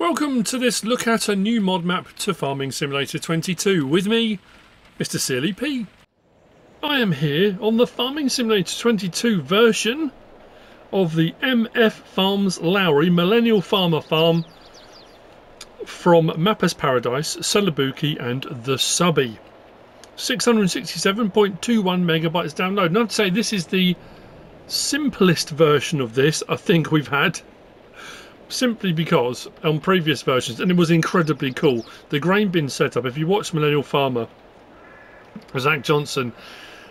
Welcome to this look at a new mod map to Farming Simulator 22 with me, MrSealyp. I am here on the Farming Simulator 22 version of the MF Farms Lowry Millennial Farmer Farm from Mapper's Paradise, Celobuki and TheSuBBie. 667.21 megabytes download. And I'd say this is the simplest version of this I think we've had. Simply because on previous versions, and it was incredibly cool, the grain bin setup, if you watch Millennial Farmer, Zach Johnson,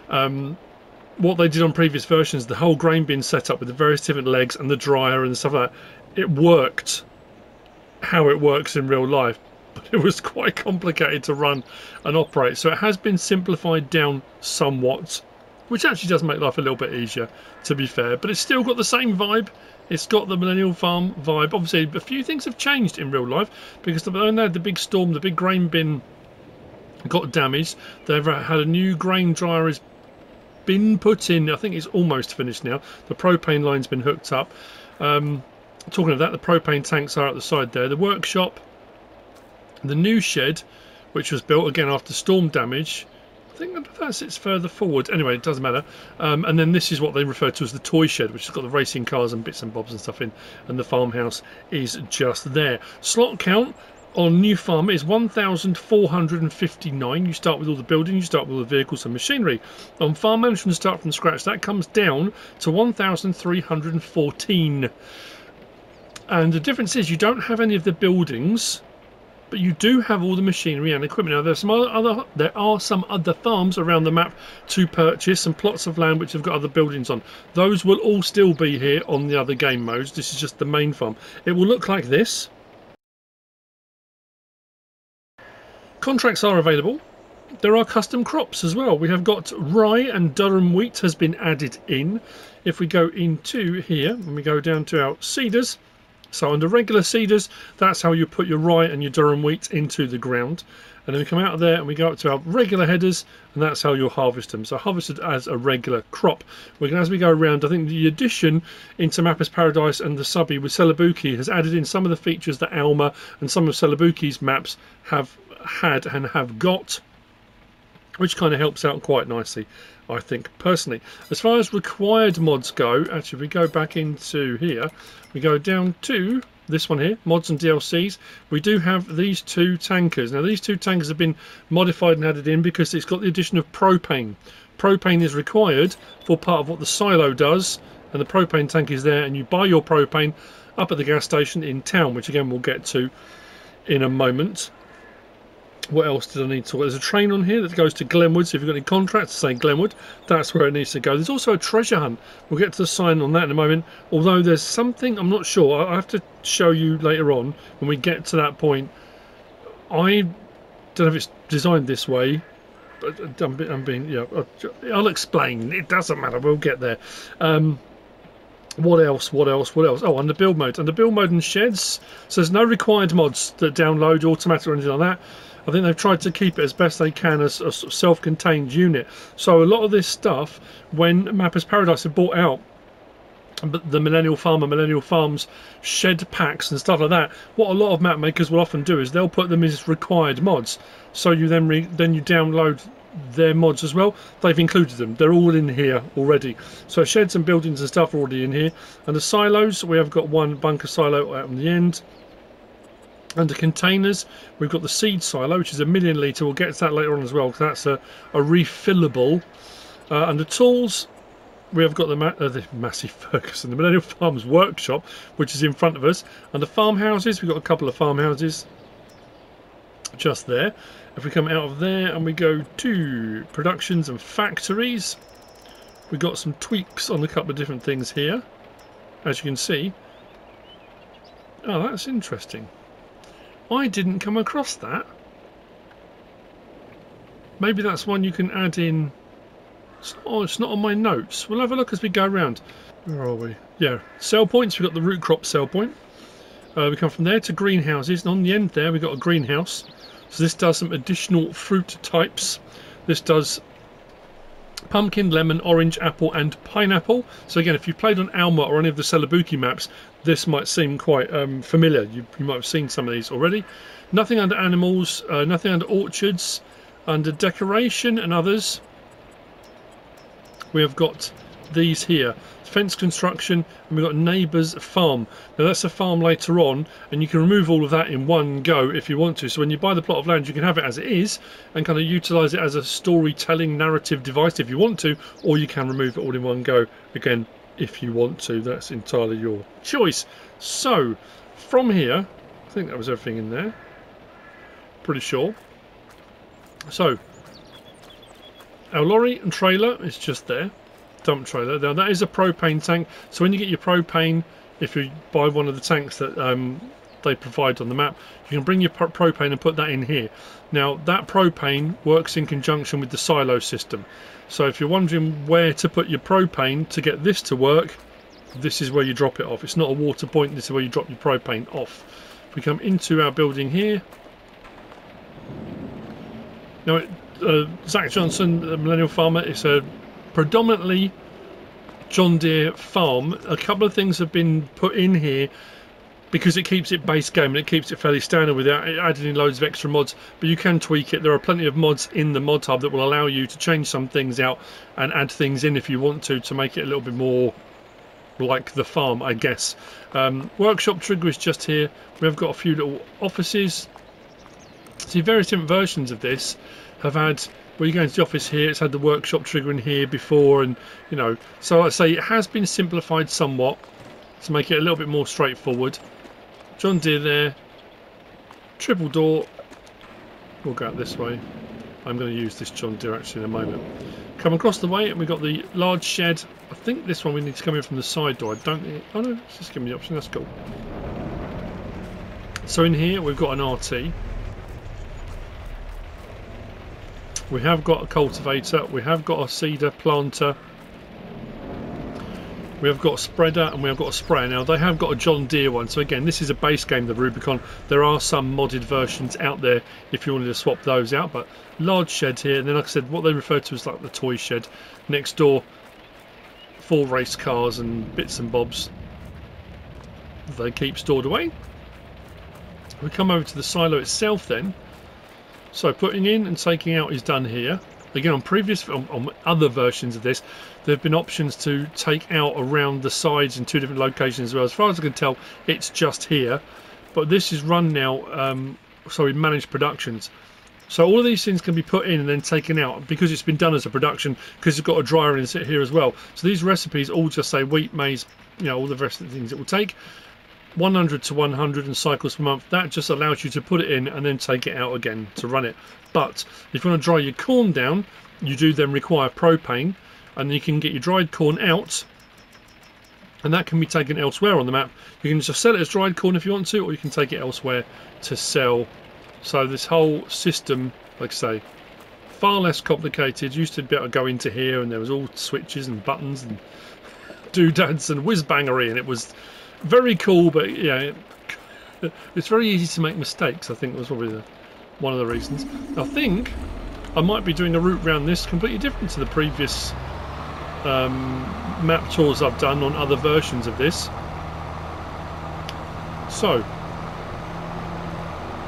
what they did on previous versions, the whole grain bin setup with the various different legs and the dryer and stuff like that, it worked how it works in real life, but it was quite complicated to run and operate. So it has been simplified down somewhat, which actually does make life a little bit easier, to be fair, but it's still got the same vibe. It's got the Millennial Farm vibe. Obviously, a few things have changed in real life because when they had the big storm, the big grain bin got damaged. They've had a new grain dryer has been put in. I think it's almost finished now. The propane line's been hooked up. Talking of that, the propane tanks are at the side there. The workshop, the new shed, which was built again after storm damage. I think that sits further forward. Anyway, it doesn't matter. And then this is what they refer to as the toy shed, which has got the racing cars and bits and bobs and stuff in. And the farmhouse is just there. Slot count on new farm is 1,459. You start with all the building, you start with all the vehicles and machinery. On farm management, start from scratch, that comes down to 1,314. And the difference is you don't have any of the buildings, but you do have all the machinery and equipment. Now, there are some other farms around the map to purchase, some plots of land which have got other buildings on. Those will all still be here on the other game modes. This is just the main farm. It will look like this. Contracts are available. There are custom crops as well. We have got rye and durum wheat has been added in. If we go into here and we go down to our seeders, so under regular seeders, that's how you put your rye and your durum wheat into the ground. And then we come out of there and we go up to our regular headers, and that's how you'll harvest them. So harvested as a regular crop. As we go around, I think the addition into Mapper's Paradise and TheSuBBie with Celobuki has added in some of the features that Alma and some of Celobuki's maps have had and have got, which kind of helps out quite nicely, I think, personally. As far as required mods go, actually, if we go back into here, we go down to this one here, mods and DLCs. We do have these two tankers. Now, these two tankers have been modified and added in because it's got the addition of propane. Propane is required for part of what the silo does, and the propane tank is there, and you buy your propane up at the gas station in town, which again we'll get to in a moment. What else did I need to? There's a train on here that goes to Glenwood, so if you've got any contracts to say Glenwood, that's where it needs to go. There's also a treasure hunt. We'll get to the sign on that in a moment, although there's something, I'm not sure, I have to show you later on when we get to that point. I don't know if it's designed this way, but I'll explain. It doesn't matter, we'll get there. What else? Oh, under build mode. Under build mode and sheds, so there's no required mods that download automatic or anything like that. I think they've tried to keep it as best they can as a self-contained unit. So a lot of this stuff, when Mapper's Paradise have bought out the Millennial Farmer, Millennial Farms shed packs and stuff like that, what a lot of map makers will often do is they'll put them as required mods. So you then you download their mods as well. They've included them, they're all in here already. So sheds and buildings and stuff are already in here. And the silos, we have got one bunker silo out on the end. Under containers, we've got the seed silo, which is a 1,000,000 litre. We'll get to that later on as well, because that's a refillable. Under tools, we have got the massive Ferguson, the Millennial Farms workshop, which is in front of us. Under farmhouses, we've got a couple of farmhouses just there. If we come out of there and we go to productions and factories, we've got some tweaks on a couple of different things here, as you can see. Oh, that's interesting. I didn't come across that. Maybe that's one you can add in. Oh, it's not on my notes. We'll have a look as we go around. Where are we? Yeah, sell points. We've got the root crop sell point. We come from there to greenhouses, and on the end there we've got a greenhouse. So this does some additional fruit types. This does pumpkin, lemon, orange, apple and pineapple. So again, if you've played on Alma or any of the Celobuki maps, this might seem quite familiar. You might have seen some of these already. Nothing under animals, nothing under orchards. Under decoration and others, we have got these here: fence construction, and we've got neighbour's farm. Now that's a farm later on, and you can remove all of that in one go if you want to. So when you buy the plot of land, you can have it as it is and kind of utilise it as a storytelling narrative device if you want to, or you can remove it all in one go again if you want to. That's entirely your choice. So from here, I think that was everything in there, pretty sure. So our lorry and trailer is just there, dump trailer. Now that is a propane tank, so when you get your propane, if you buy one of the tanks that they provide on the map, you can bring your propane and put that in here. Now that propane works in conjunction with the silo system, so if you're wondering where to put your propane to get this to work, this is where you drop it off. It's not a water point, this is where you drop your propane off. If we come into our building here, now Zach Johnson, the Millennial Farmer, is a predominantly John Deere farm. A couple of things have been put in here because it keeps it base game and it keeps it fairly standard without adding in loads of extra mods, but you can tweak it. There are plenty of mods in the mod hub that will allow you to change some things out and add things in if you want to make it a little bit more like the farm, I guess. Workshop trigger is just here. We've got a few little offices. See, various different versions of this have had, well, you go into the office here, it's had the workshop trigger in here before, and you know, so like I say, it has been simplified somewhat to make it a little bit more straightforward. John Deere there, triple door. We'll go out this way. I'm going to use this John Deere actually in a moment. Come across the way and we've got the large shed. I think this one we need to come in from the side door. I don't, oh no, it's just giving me the option. That's cool. So in here we've got an RT. We have got a cultivator, we have got a seeder planter, we have got a spreader, and we have got a sprayer. Now they have got a John Deere one, so again this is a base game, the Rubicon. There are some modded versions out there if you wanted to swap those out, but large shed here, and then like I said, what they refer to as like the toy shed. Next door, 4 race cars and bits and bobs they keep stored away. We come over to the silo itself then. So putting in and taking out is done here. Again, on other versions of this, there have been options to take out around the sides in 2 different locations as well. As far as I can tell, it's just here. But this is run now, managed productions. So all of these things can be put in and then taken out because it's been done as a production, because you've got a dryer in here as well. So these recipes all just say wheat, maize, you know, all the rest of the things it will take. 100 to 100 and cycles per month. That just allows you to put it in and then take it out again to run it. But if you want to dry your corn down, you do then require propane, and you can get your dried corn out, and that can be taken elsewhere on the map. You can just sell it as dried corn if you want to, or you can take it elsewhere to sell. So this whole system, like I say, far less complicated. Used to be able to go into here and there was all switches and buttons and doodads and whiz-bangery, and it was very cool, but yeah, it's very easy to make mistakes. I think was probably one of the reasons. I think I might be doing a route around this completely different to the previous map tours I've done on other versions of this. So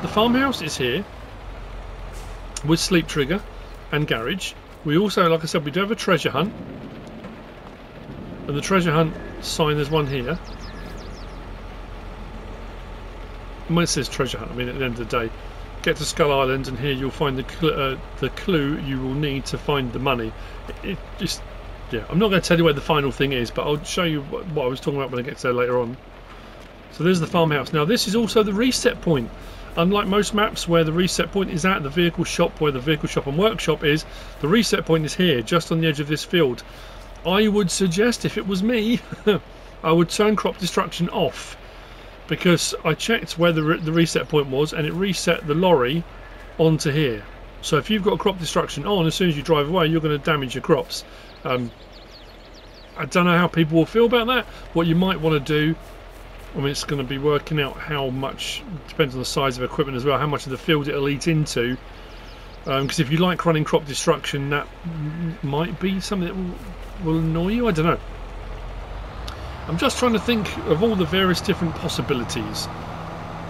the farmhouse is here with sleep trigger and garage. We also, like I said, we do have a treasure hunt, and the treasure hunt sign, there's one here. And when it says treasure hunt, I mean at the end of the day, get to Skull Island and here you'll find the clue you will need to find the money. It just, yeah, I'm not going to tell you where the final thing is, but I'll show you what I was talking about when I get to there later on. So there's the farmhouse. Now this is also the reset point. Unlike most maps where the reset point is at the vehicle shop, where the vehicle shop and workshop is, the reset point is here, just on the edge of this field. I would suggest, if it was me, I would turn crop destruction off, because I checked where the reset point was and it reset the lorry onto here. So if you've got crop destruction on, as soon as you drive away, you're going to damage your crops. I don't know how people will feel about that. What you might want to do, I mean, it's going to be working out how much, depends on the size of equipment as well, how much of the field it'll eat into. Because if you like running crop destruction, that might be something that will annoy you. I don't know. I'm just trying to think of all the various different possibilities.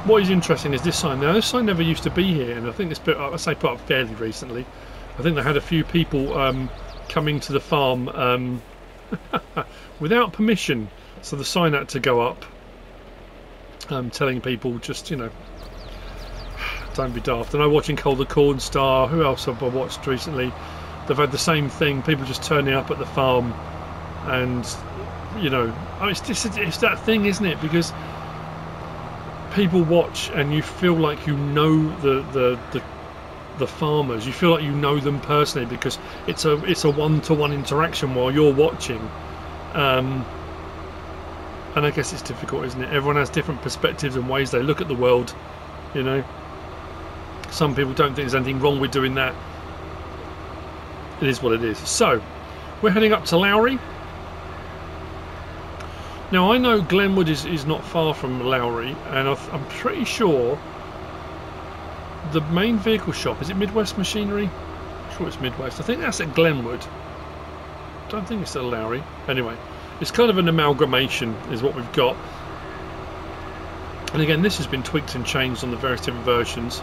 What is interesting is this sign. Now, this sign never used to be here, and I think this bit, I say, put up fairly recently. I think they had a few people coming to the farm without permission, so the sign had to go up, telling people just, you know, don't be daft. And I'm watching Cold the Corn Star. Who else have I watched recently? They've had the same thing. People just turning up at the farm, and you know, it's that thing, isn't it? Because people watch and you feel like you know the farmers. You feel like you know them personally because it's a one-to-one interaction while you're watching. And I guess it's difficult, isn't it? Everyone has different perspectives and ways they look at the world. You know, some people don't think there's anything wrong with doing that. It is what it is. So we're heading up to Lowry. Now, I know Glenwood is not far from Lowry, and I'm pretty sure the main vehicle shop, is it Midwest Machinery? I'm sure it's Midwest. I think that's at Glenwood. I don't think it's at Lowry. Anyway, it's kind of an amalgamation is what we've got. And again, this has been tweaked and changed on the various different versions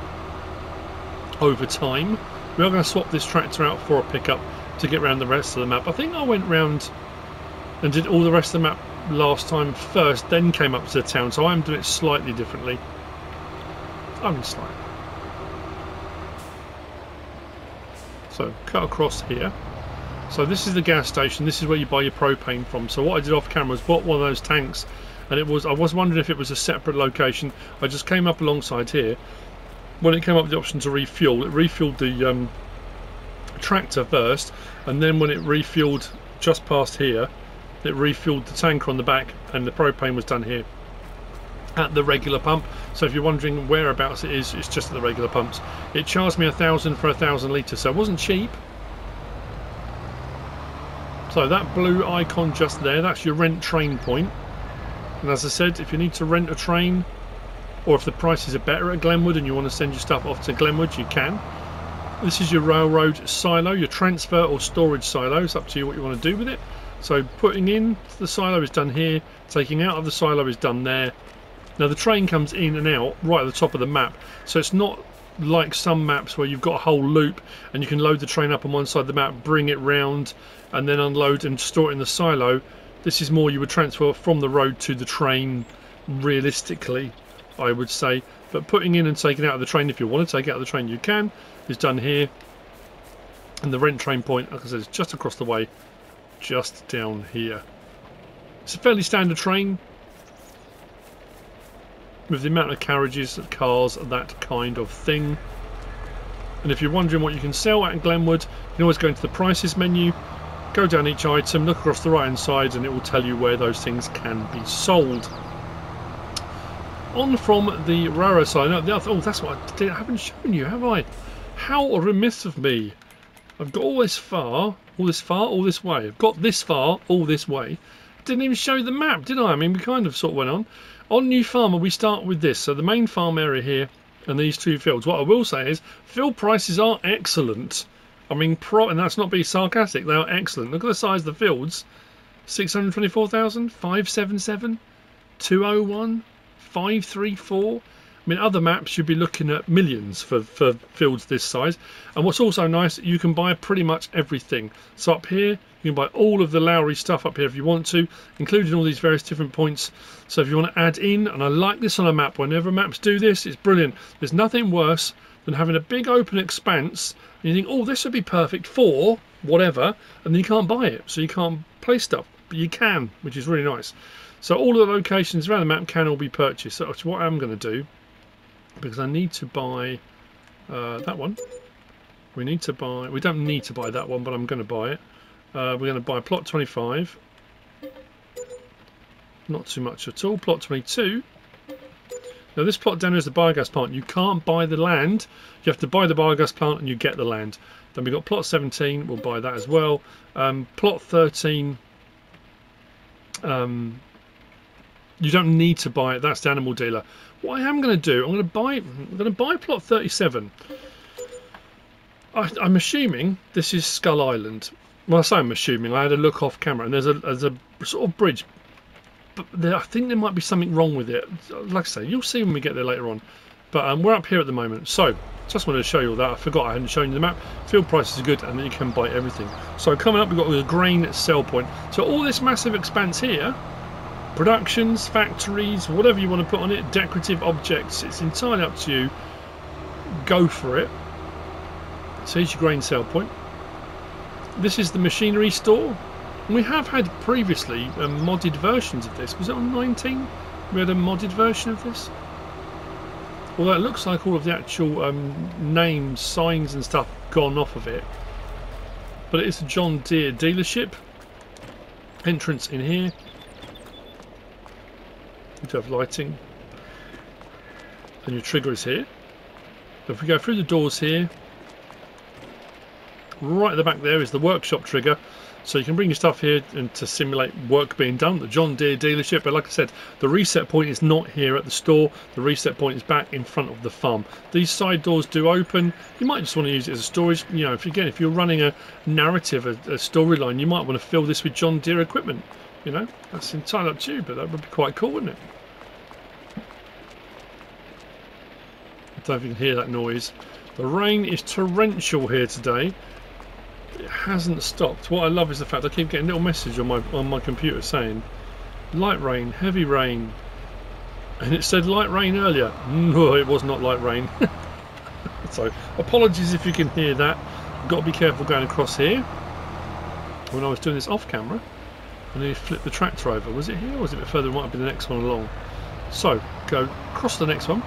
over time. We are going to swap this tractor out for a pickup to get around the rest of the map. I think I went round and did all the rest of the map last time first, then came up to the town, so I'm doing it slightly differently. Only slightly. So cut across here. So this is the gas station. This is where you buy your propane from. So what I did off camera was bought one of those tanks, and I was wondering if it was a separate location. I just came up alongside here. When it came up with the option to refuel, it refueled the tractor first, and then when it refueled just past here, it refueled the tanker on the back, and the propane was done here at the regular pump. So if you're wondering whereabouts it is, it's just at the regular pumps. It charged me $1,000 for 1,000 litres, so it wasn't cheap. So that blue icon just there, that's your rent train point. And as I said, if you need to rent a train, or if the prices are better at Glenwood and you want to send your stuff off to Glenwood, you can. This is your railroad silo, your transfer or storage silo. It's up to you what you want to do with it. So putting in the silo is done here, taking out of the silo is done there. Now the train comes in and out right at the top of the map, so it's not like some maps where you've got a whole loop and you can load the train up on one side of the map, bring it round and then unload and store it in the silo. This is more you would transfer from the road to the train realistically, I would say. But putting in and taking out of the train, if you want to take it out of the train you can, is done here. And the rent train point, like I said, is just across the way, just down here. It's a fairly standard train with the amount of carriages, cars, that kind of thing. And if you're wondering what you can sell at Glenwood, you can always go into the prices menu, go down each item, look across the right hand side, and it will tell you where those things can be sold. On from the railroad side. Oh, that's what I haven't shown you, have I? How remiss of me. I've got all this far, all this way. I've got this far, all this way. Didn't even show you the map, did I? I mean, we kind of sort of went on. On New Farmer, we start with this. So the main farm area here and these two fields. What I will say is, field prices are excellent. I mean, and that's not being sarcastic, they are excellent. Look at the size of the fields. 624,000, 577, 201, 534. I mean, other maps you'd be looking at millions for fields this size. And what's also nice, you can buy pretty much everything. So up here, you can buy all of the Lowry stuff up here if you want to, including all these various different points. So if you want to add in, and I like this on a map, whenever maps do this, it's brilliant. There's nothing worse than having a big open expanse, and you think, oh, this would be perfect for whatever, and then you can't buy it, so you can't place stuff. But you can, which is really nice. So all of the locations around the map can all be purchased. So that's what I'm going to do, because I need to buy that one. We don't need to buy that one, but I'm going to buy it. We're going to buy plot 25. Not too much at all. Plot 22. Now this plot down here is the biogas plant. You can't buy the land. You have to buy the biogas plant and you get the land. Then we've got plot 17. We'll buy that as well. Plot 13. You don't need to buy it. That's the animal dealer. What I am going to do, I'm going to buy plot 37. I'm assuming this is Skull Island. Well, I say I'm assuming. I had a look off camera, and there's a sort of bridge, but I think there might be something wrong with it. Like I say, you'll see when we get there later on. But we're up here at the moment, so just wanted to show you all that. I forgot I hadn't shown you the map. Field prices are good, and then you can buy everything. So coming up, we've got the grain sell point. So all this massive expanse here, productions, factories, whatever you want to put on it, decorative objects, it's entirely up to you. Go for it. So here's your grain sell point. This is the machinery store. We have had previously modded versions of this. Was it on 19? We had a modded version of this. Although it looks like all of the actual names, signs and stuff gone off of it. But it is a John Deere dealership. Entrance in here. You do have lighting. And your trigger is here. If we go through the doors here, right at the back there is the workshop trigger. So you can bring your stuff here and to simulate work being done at the John Deere dealership. But like I said, the reset point is not here at the store. The reset point is back in front of the farm. These side doors do open. You might just want to use it as a storage. You know, if you're running a narrative, a storyline, you might want to fill this with John Deere equipment. You know, that's entirely up to you, but that would be quite cool, wouldn't it? I don't know if you can hear that noise. The rain is torrential here today. It hasn't stopped. What I love is the fact I keep getting a little message on my computer saying light rain, heavy rain, and it said light rain earlier. No, it was not light rain. So apologies if you can hear that. Got to be careful going across here. When I was doing this off camera, and then flipped the tractor over. Was it here or was it a bit further? It might have been the next one along. So go across the next one.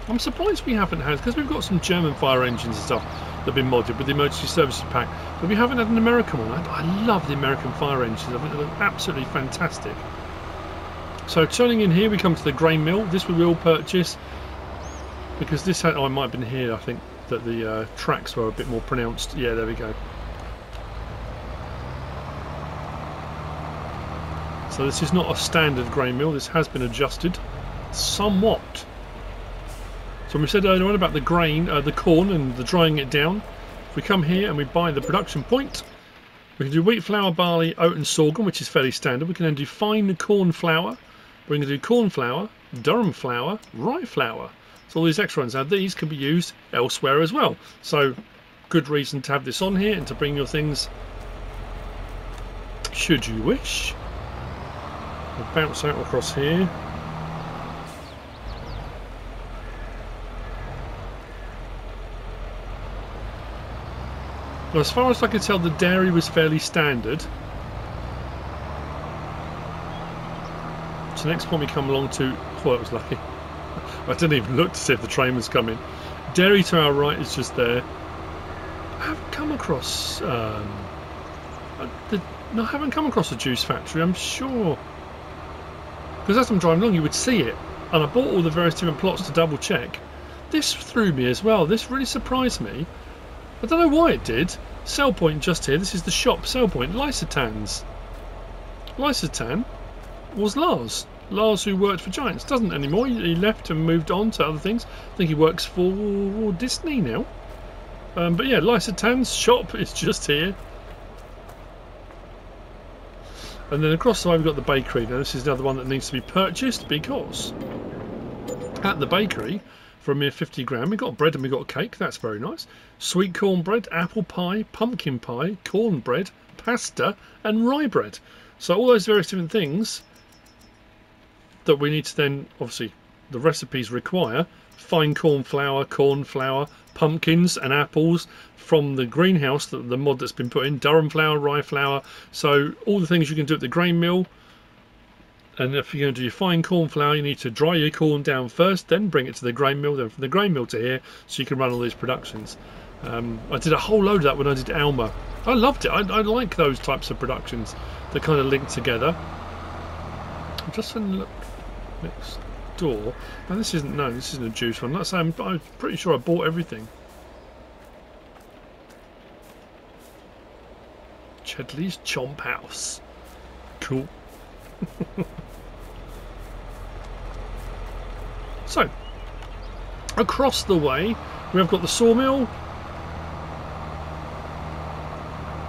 I'm surprised we haven't had, because we've got some German fire engines and stuff that have been modded with the emergency services pack, but we haven't had an American one. I love the American fire engines. I think they're absolutely fantastic. So turning in here, we come to the grain mill. This we will purchase because this had, oh, it might have been here. I think that the tracks were a bit more pronounced. Yeah, there we go. So this is not a standard grain mill. This has been adjusted somewhat. So we said earlier on about the grain, the corn and the drying it down. If we come here and we buy the production point, we can do wheat flour, barley, oat and sorghum, which is fairly standard. We can then do fine corn flour. We're going to do corn flour, durum flour, rye flour. So all these extra ones. Now these can be used elsewhere as well. So good reason to have this on here and to bring your things should you wish. We'll bounce out across here. Well, as far as I could tell, the dairy was fairly standard. So next point we come along to, oh, I was lucky. I didn't even look to see if the train was coming. Dairy to our right is just there. I haven't come across no, I haven't come across a juice factory, I'm sure. Because as I'm driving along, you would see it. And I bought all the various different plots to double check. This threw me as well. This really surprised me. I don't know why it did. Sell point just here. This is the shop. Sell point. Lysotans. Lysotan was Lars. Lars, who worked for Giants, doesn't anymore. He left and moved on to other things. I think he works for Disney now. But yeah, Lysotan's shop is just here. And then across the way we've got the bakery. Now this is another one that needs to be purchased because at the bakery, for a mere 50 grand, we've got bread and we've got cake. That's very nice. Sweet cornbread, apple pie, pumpkin pie, cornbread, pasta and rye bread. So all those various different things that we need to then, obviously, the recipes require fine corn flour, pumpkins and apples from the greenhouse, the mod that's been put in, durum flour, rye flour. So all the things you can do at the grain mill. And if you're going to do your fine corn flour, you need to dry your corn down first, then bring it to the grain mill, then from the grain mill to here, so you can run all these productions. I did a whole load of that when I did Alma. I loved it. I like those types of productions that kind of link together. I'm just going to look next door. No, this isn't a juice one. Let's say I'm pretty sure I bought everything. Chedley's Chomp House. Cool. So, Across the way, we have got the sawmill.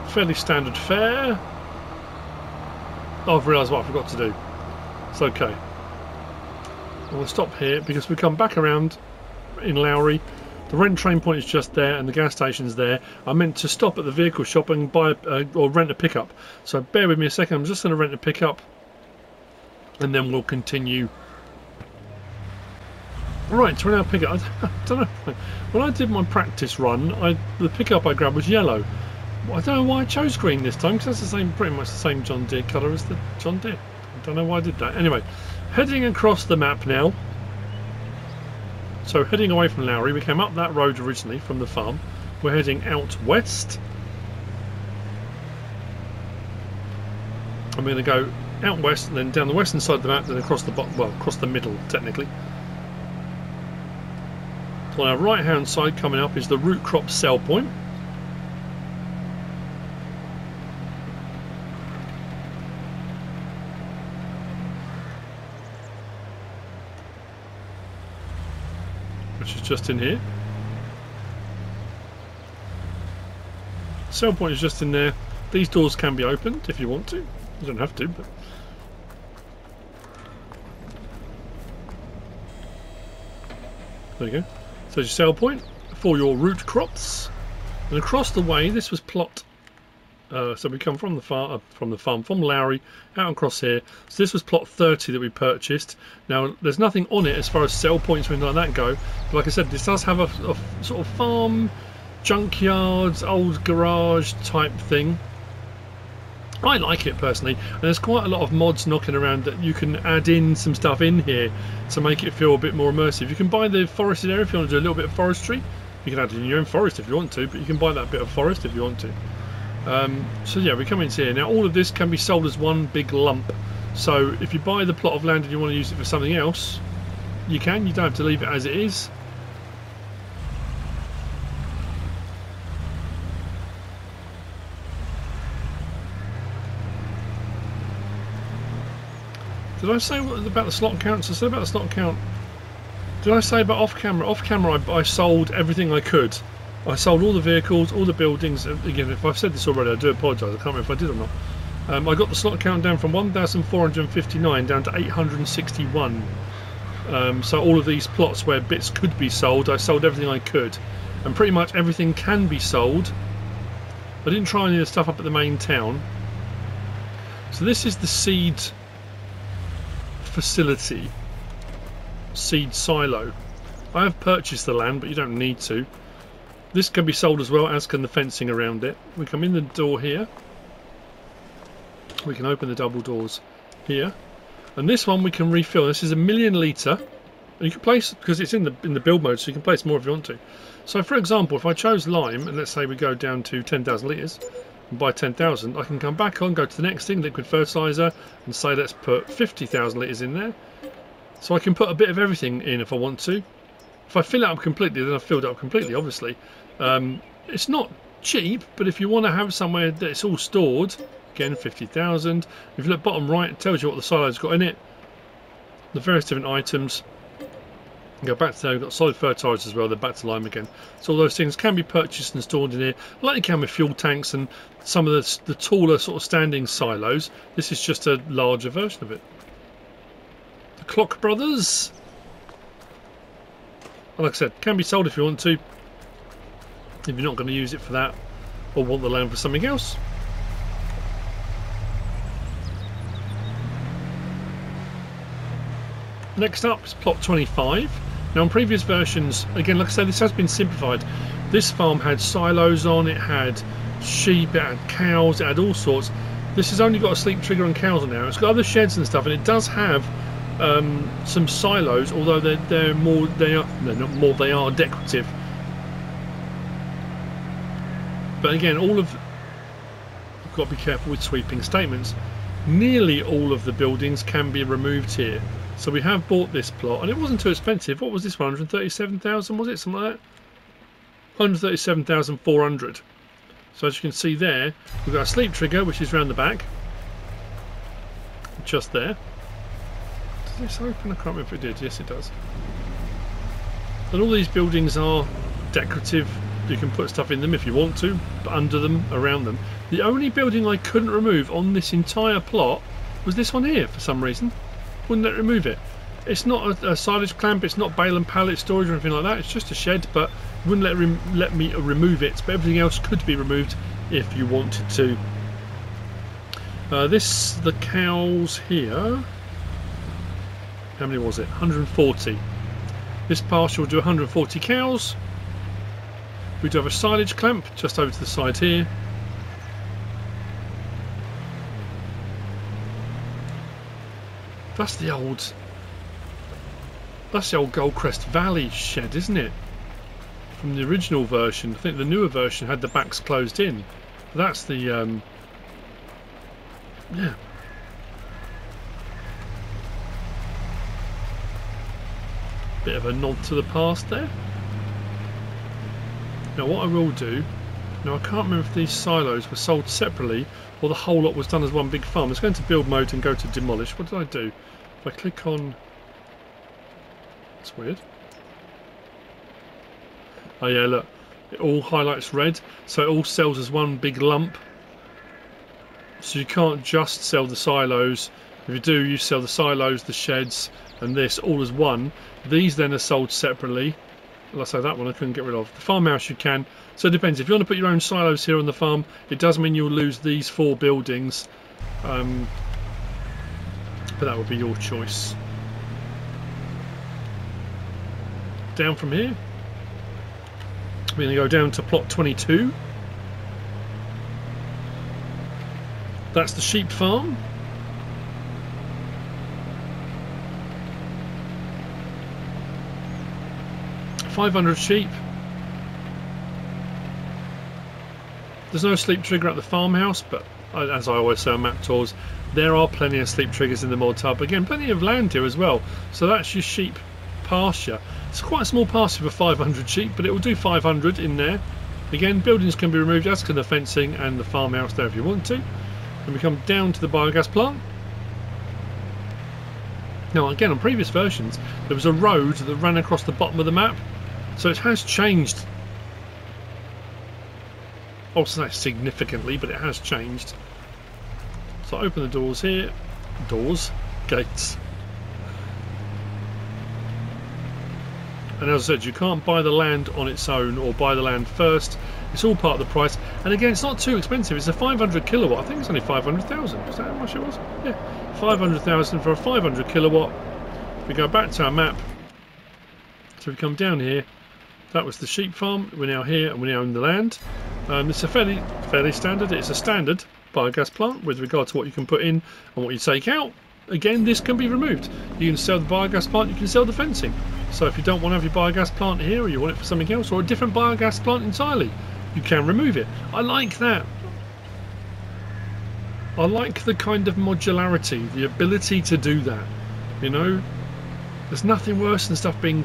Fairly standard fare. Oh, I've realised what I forgot to do. It's okay. We'll stop here because we come back around in Lowry. The rent train point is just there and the gas station's there. I meant to stop at the vehicle shop and buy or rent a pickup. So bear with me a second. I'm just going to rent a pickup and then we'll continue. Right, so we're now pickup. I don't know. When I did my practice run, the pickup I grabbed was yellow. I don't know why I chose green this time because that's the same, pretty much the same John Deere colour as the John Deere. I don't know why I did that. Anyway, heading across the map now. So heading away from Lowry, we came up that road originally from the farm. We're heading out west. I'm going to go out west and then down the western side of the map, then across the across the middle technically. So on our right hand side coming up is the root crop sell point. Which is just in here. Sell point is just in there. These doors can be opened if you want to. You don't have to, but there you go. So your sell point for your root crops. And across the way, this was plot. So we come from the farm, from Lowry, out and across here. So this was plot 30 that we purchased. Now there's nothing on it as far as sell points or anything like that go. But like I said, this does have a sort of farm, junkyards, old garage type thing. I like it personally, and there's quite a lot of mods knocking around that you can add in some stuff in here to make it feel a bit more immersive. You can buy the forested area if you want to do a little bit of forestry. You can add it in your own forest if you want to, but you can buy that bit of forest if you want to. So yeah, we come into here. Now all of this can be sold as one big lump. So if you buy the plot of land and you want to use it for something else, you can. You don't have to leave it as it is. Did I say about the slot counts? I said about the slot count. Did I say about off camera? Off camera, I sold everything I could. I sold all the vehicles, all the buildings. Again, if I've said this already, I do apologise. I can't remember if I did or not. I got the slot count down from 1,459 down to 861. So all of these plots where bits could be sold, I sold everything I could. And pretty much everything can be sold. I didn't try any of the stuff up at the main town. So this is the seed facility, seed silo. I have purchased the land, but you don't need to. This can be sold as well, as can the fencing around it. We come in the door here. We can open the double doors here, and this one we can refill. This is a 1,000,000 litre. You can place, because it's in the build mode, so you can place more if you want to. So for example, if I chose lime, and let's say we go down to 10,000 litres and buy 10,000, I can come back on, go to the next thing, liquid fertiliser, and say let's put 50,000 litres in there. So I can put a bit of everything in if I want to. If I fill it up completely, then I've filled it up completely, obviously. It's not cheap, but if you want to have somewhere that it's all stored, again 50,000. If you look bottom right, it tells you what the silo's got in it, the various different items. Go back to there, we've got solid fertiliser as well, then back to lime again. So all those things can be purchased and stored in here, like you can with fuel tanks and some of the taller sort of standing silos. This is just a larger version of it. The Clock Brothers, like I said, can be sold if you want to, if you're not going to use it for that or want the land for something else. Next up is plot 25. Now in previous versions, again like I said, this has been simplified. This farm had silos on, it had sheep, it had cows, it had all sorts. This has only got a sleep trigger and cows on there. It's got other sheds and stuff, and it does have some silos, although they are decorative. But again, I've got to be careful with sweeping statements. Nearly all of the buildings can be removed here. So we have bought this plot, and it wasn't too expensive. What was this one? 137,000, was it? Something like that? 137,400. So as you can see there, we've got a sleep trigger, which is round the back. Just there. Does this open? I can't remember if it did. Yes, it does. And all these buildings are decorative. You can put stuff in them if you want to, but under them, around them. The only building I couldn't remove on this entire plot was this one here for some reason. Wouldn't let remove it. It's not a silage clamp, it's not bale and pallet storage or anything like that. It's just a shed, but wouldn't let me remove it. But everything else could be removed if you wanted to. The cows here. How many was it? 140. This pasture will do 140 cows. We do have a silage clamp just over to the side here. That's the old Goldcrest Valley shed, isn't it? From the original version. I think the newer version had the backs closed in. That's the yeah. Bit of a nod to the past there. Now what I will do, now I can't remember if these silos were sold separately or the whole lot was done as one big farm. Let's go into build mode and go to demolish. What did I do? If I click on... That's weird. Oh yeah, look. It all highlights red, so it all sells as one big lump. So you can't just sell the silos. If you do, you sell the silos, the sheds, and this all as one. These then are sold separately. Like I say, that one I couldn't get rid of. The farmhouse you can. So it depends. If you want to put your own silos here on the farm, it does mean you'll lose these 4 buildings. But that would be your choice. Down from here. We're going to go down to plot 22. That's the sheep farm. $500 sheep. There's no sleep trigger at the farmhouse, but as I always say on map tours, there are plenty of sleep triggers in the mod hub. Again, plenty of land here as well. So that's your sheep pasture. It's quite a small pasture for 500 sheep, but it will do 500 in there. Again, buildings can be removed, as can the fencing and the farmhouse there if you want to. And we come down to the biogas plant. Now again, on previous versions, there was a road that ran across the bottom of the map. So it has changed. Also not significantly, but it has changed. So I open the doors here. Doors? Gates. And as I said, you can't buy the land on its own or buy the land first. It's all part of the price. And again, it's not too expensive. It's a 500 kilowatt. I think it's only 500,000. Is that how much it was? Yeah, 500,000 for a 500 kilowatt. If we go back to our map, so we come down here. That was the sheep farm. We're now here and we now own the land. It's a fairly standard. It's a standard biogas plant with regard to what you can put in and what you take out. Again, this can be removed. You can sell the biogas plant, you can sell the fencing. So if you don't want to have your biogas plant here, or you want it for something else, or a different biogas plant entirely, you can remove it. I like that. I like the kind of modularity, the ability to do that. You know, there's nothing worse than stuff being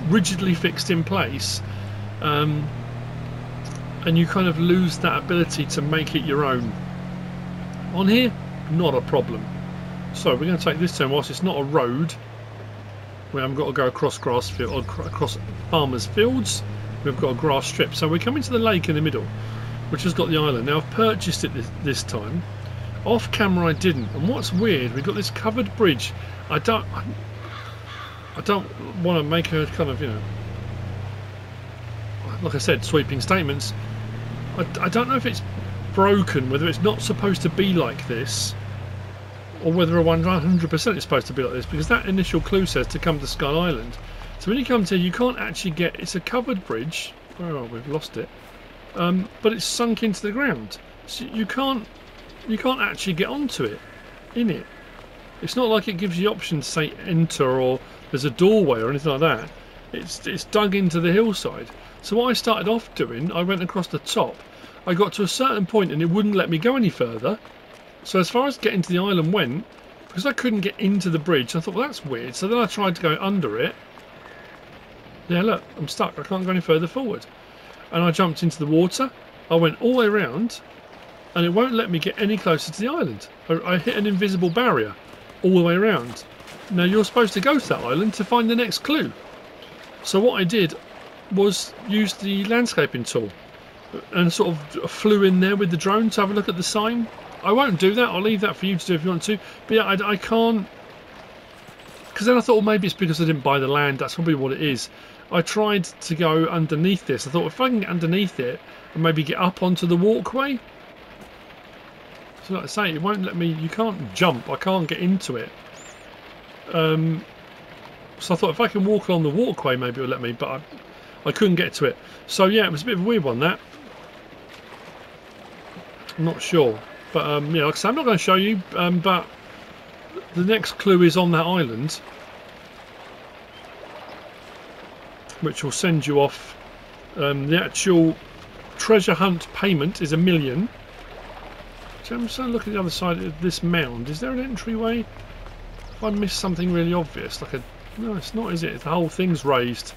rigidly fixed in place, and you kind of lose that ability to make it your own. On here, not a problem. So we're going to take this turn. Whilst it's not a road, we haven't got to go across grass field or across farmers' fields. We've got a grass strip. So we're coming to the lake in the middle, which has got the island. Now I've purchased it this time. Off camera I didn't. And what's weird, we've got this covered bridge. I don't want to make a kind of, you know, like I said, sweeping statements. I don't know if it's broken, whether it's not supposed to be like this, or whether a 100% is supposed to be like this, because that initial clue says to come to Skull Island. So when you come to here, you can't actually get... It's a covered bridge. Oh, we've lost it. But it's sunk into the ground. So you can't actually get onto it, in it. It's not like it gives you the option to say enter or there's a doorway or anything like that. It's dug into the hillside. So what I started off doing, I went across the top. I got to a certain point and it wouldn't let me go any further. So as far as getting to the island went, because I couldn't get into the bridge, I thought, well, that's weird. So then I tried to go under it. Yeah, look, I'm stuck. I can't go any further forward. And I jumped into the water. I went all the way around, and it won't let me get any closer to the island. I hit an invisible barrier all the way around. Now, you're supposed to go to that island to find the next clue. So what I did was use the landscaping tool and sort of flew in there with the drone to have a look at the sign. I won't do that. I'll leave that for you to do if you want to. But yeah, I can't, because then I thought, well, maybe it's because I didn't buy the land. That's probably what it is. I tried to go underneath this. I thought if I can get underneath it and maybe get up onto the walkway. So like I say, it won't let me. You can't jump. I can't get into it. So I thought if I can walk along the walkway, maybe it'll let me. But I couldn't get to it. So yeah, it was a bit of a weird one, that. I'm not sure. But yeah, like I say, I'm not going to show you. But the next clue is on that island, which will send you off. The actual treasure hunt payment is $1 million. So I'm just going to look at the other side of this mound. Is there an entryway? If I missed something really obvious, like a... No, it's not, is it? The whole thing's raised.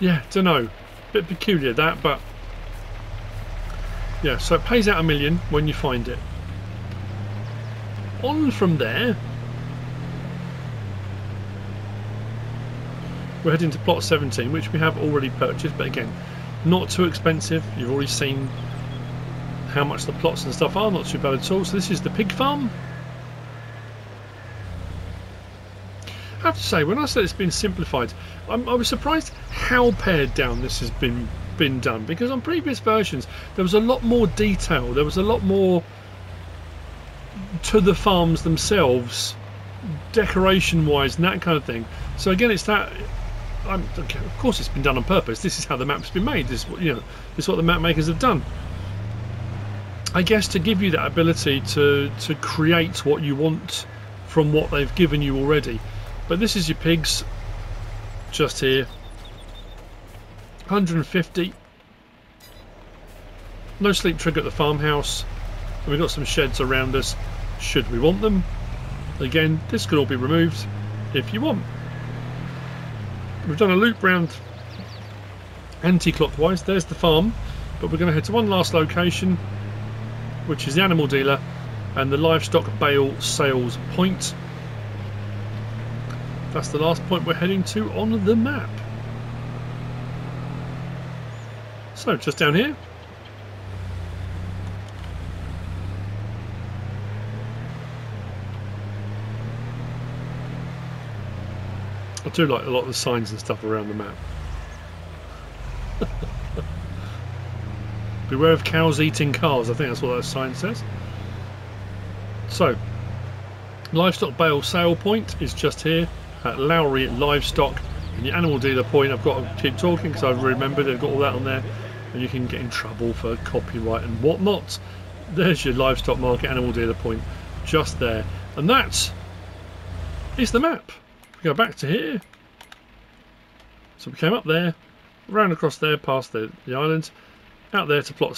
Yeah, don't know. Bit peculiar, that, but... Yeah, so it pays out $1 million when you find it. On from there... We're heading to plot 17, which we have already purchased, but again, not too expensive. You've already seen how much the plots and stuff are, not too bad at all. So this is the pig farm. I have to say, when I said it's been simplified, I was surprised how pared down this has been done, because on previous versions there was a lot more detail, there was a lot more to the farms themselves, decoration wise and that kind of thing. So again, it's that... of course it's been done on purpose. This is how the map's been made. This is what, this is what the map makers have done. I guess to give you that ability to create what you want from what they've given you already. But this is your pigs just here. 150. No sleep trigger at the farmhouse. And we've got some sheds around us should we want them. Again, this could all be removed if you want. We've done a loop round anti-clockwise. There's the farm, but we're going to head to one last location, which is the animal dealer and the livestock bale sales point. That's the last point we're heading to on the map. So just down here. I do like a lot of the signs and stuff around the map. Beware of cows eating cars, I think that's what that sign says. So, livestock bale sale point is just here at Lowry Livestock, and the animal dealer point, I've got to keep talking because I've remembered they've got all that on there, and you can get in trouble for copyright and whatnot. There's your livestock market animal dealer point just there, and that is the map. Go back to here. So we came up there, round across there past the island, out there to plot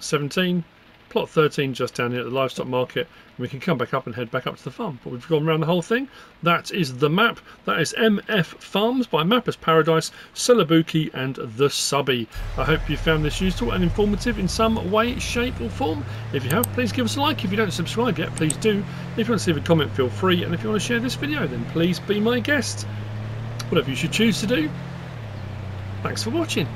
17, plot 13 just down here at the livestock market, and we can come back up and head back up to the farm. But we've gone around the whole thing. That is the map. That is MF Farms by Mappers Paradise, Celobuki and TheSuBBie. I hope you found this useful and informative in some way, shape or form. If you have, please give us a like. If you don't subscribe yet, please do. If you want to leave a comment, feel free. And if you want to share this video, then please be my guest. Whatever you should choose to do. Thanks for watching.